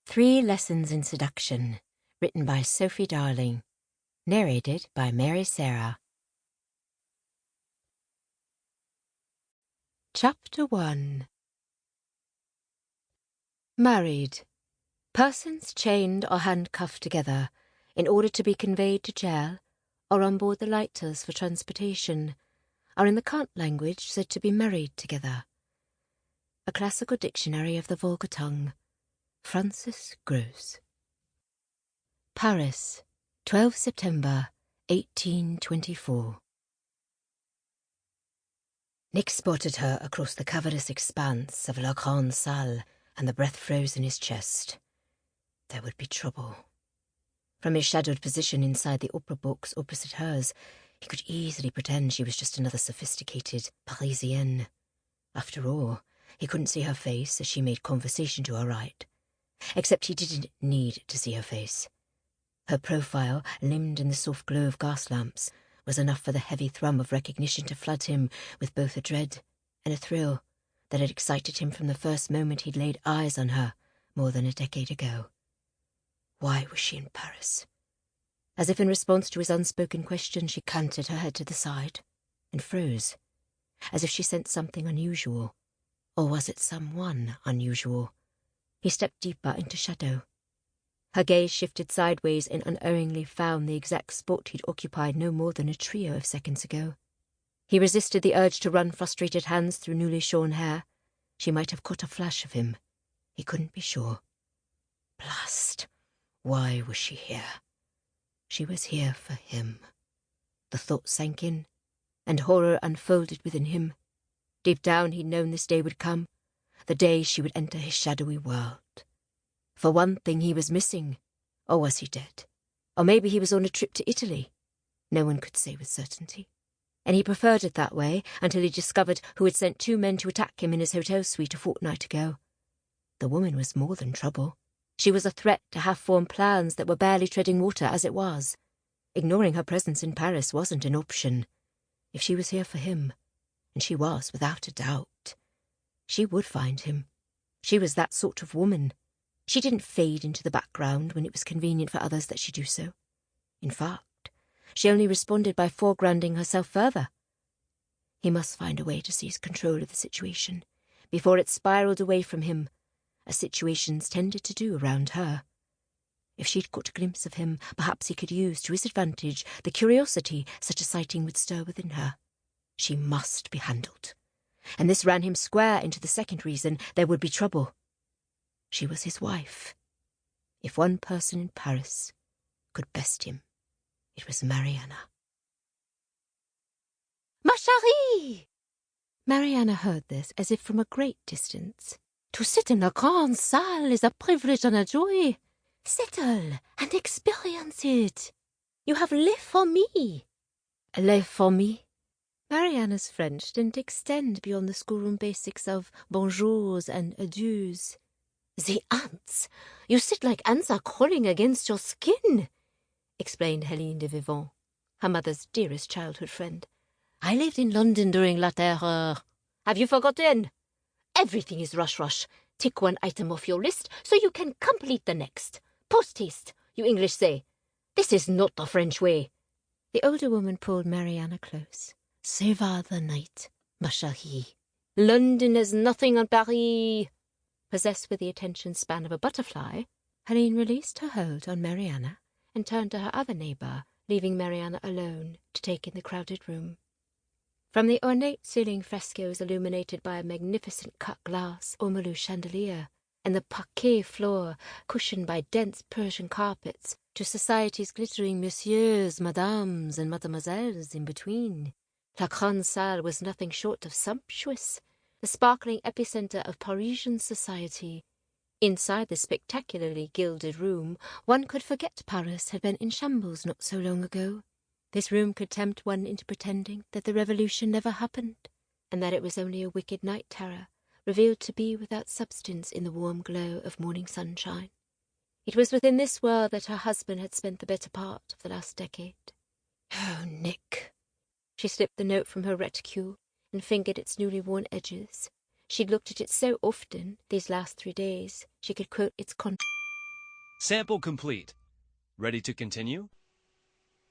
3 Lessons in Seduction, written by Sofie Darling, narrated by Mary Sarah. Chapter 1. Married. Persons chained or handcuffed together in order to be conveyed to jail or on board the lighters for transportation are in the Kant language said to be married together. A Classical Dictionary of the Vulgar Tongue. Francis Gross. Paris, 12 September 1824. Nick spotted her across the cavernous expanse of La Grande Salle, and the breath froze in his chest. There would be trouble. From his shadowed position inside the opera box opposite hers, he could easily pretend she was just another sophisticated Parisienne. After all, he couldn't see her face as she made conversation to her right. Except he didn't need to see her face. Her profile, limned in the soft glow of gas lamps, was enough for the heavy thrum of recognition to flood him with both a dread and a thrill that had excited him from the first moment he'd laid eyes on her more than a decade ago. Why was she in Paris? As if in response to his unspoken question, she canted her head to the side and froze, as if she sensed something unusual. Or was it someone unusual? He stepped deeper into shadow. Her gaze shifted sideways and unerringly found the exact spot he'd occupied no more than a trio of seconds ago. He resisted the urge to run frustrated hands through newly shorn hair. She might have caught a flash of him. He couldn't be sure. Blast! Why was she here? She was here for him. The thought sank in, and horror unfolded within him. Deep down he'd known this day would come, the day she would enter his shadowy world. For one thing, he was missing. Or was he dead? Or maybe he was on a trip to Italy. No one could say with certainty. And he preferred it that way until he discovered who had sent 2 men to attack him in his hotel suite a fortnight ago. The woman was more than trouble. She was a threat to half-formed plans that were barely treading water as it was. Ignoring her presence in Paris wasn't an option. If she was here for him, and she was without a doubt, she would find him. She was that sort of woman. She didn't fade into the background when it was convenient for others that she do so. In fact, she only responded by foregrounding herself further. He must find a way to seize control of the situation before it spiraled away from him, as situations tended to do around her. If she'd caught a glimpse of him, perhaps he could use to his advantage the curiosity such a sighting would stir within her. She must be handled. And this ran him square into the second reason there would be trouble. She was his wife. If one person in Paris could best him, it was Mariana. Ma chérie! Mariana heard this as if from a great distance. To sit in la grande salle is a privilege and a joy. Settle and experience it. You have lived for me. Live for me? Mariana's French didn't extend beyond the schoolroom basics of bonjours and adieus. The ants! You sit like ants are crawling against your skin, explained Helene de Vivant, her mother's dearest childhood friend. I lived in London during La Terreur. Have you forgotten? Everything is rush. Tick one item off your list so you can complete the next. Post-haste, you English say. This is not the French way. The older woman pulled Mariana close. Save the night, ma chérie. London has nothing on Paris. Possessed with the attention span of a butterfly, Helene released her hold on Mariana and turned to her other neighbour, leaving Mariana alone to take in the crowded room. From the ornate ceiling frescoes illuminated by a magnificent cut glass ormolu chandelier, and the parquet floor cushioned by dense Persian carpets, to society's glittering messieurs, madames, and mademoiselles in between, La Grande Salle was nothing short of sumptuous, the sparkling epicenter of Parisian society. Inside the spectacularly gilded room, one could forget Paris had been in shambles not so long ago. This room could tempt one into pretending that the revolution never happened, and that it was only a wicked night terror, revealed to be without substance in the warm glow of morning sunshine. It was within this world that her husband had spent the better part of the last decade. Oh, Nick! She slipped the note from her reticule and fingered its newly worn edges. She'd looked at it so often these last 3 days she could quote its contents. Sample complete. Ready to continue?